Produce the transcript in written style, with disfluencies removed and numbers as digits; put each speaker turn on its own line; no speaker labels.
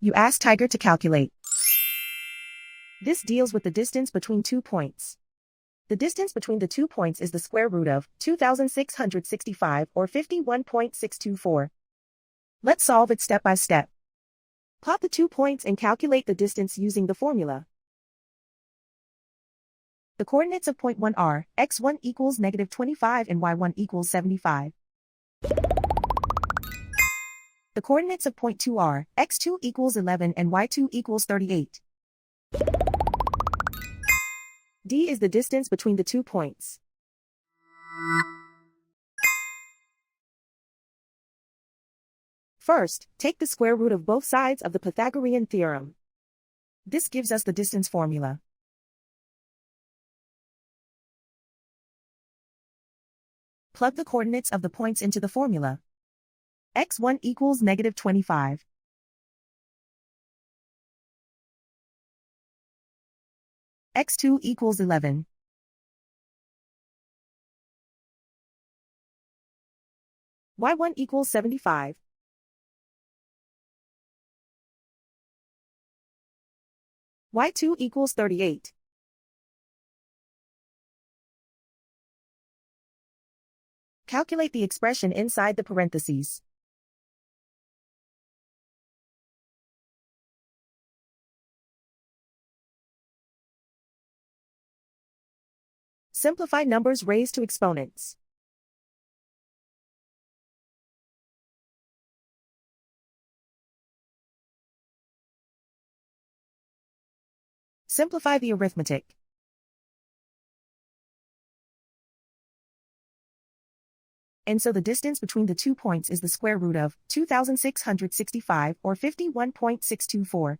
You ask Tiger to calculate. This deals with the distance between 2 points. The distance between the 2 points is the square root of 2,665 or 51.624. Let's solve it step by step. Plot the 2 points and calculate the distance using the formula. The coordinates of point 1 are x1 equals -25 and y1 equals 75. The coordinates of point 2 are x2 equals 11 and y2 equals 38. D is the distance between the 2 points. First, take the square root of both sides of the Pythagorean theorem. This gives us the distance formula. Plug the coordinates of the points into the formula. x1 equals -25. x2 equals 11. y1 equals 75. y2 equals 38. Calculate the expression inside the parentheses. Simplify numbers raised to exponents. Simplify the arithmetic. And so the distance between the 2 points is the square root of 2,665 or 51.624.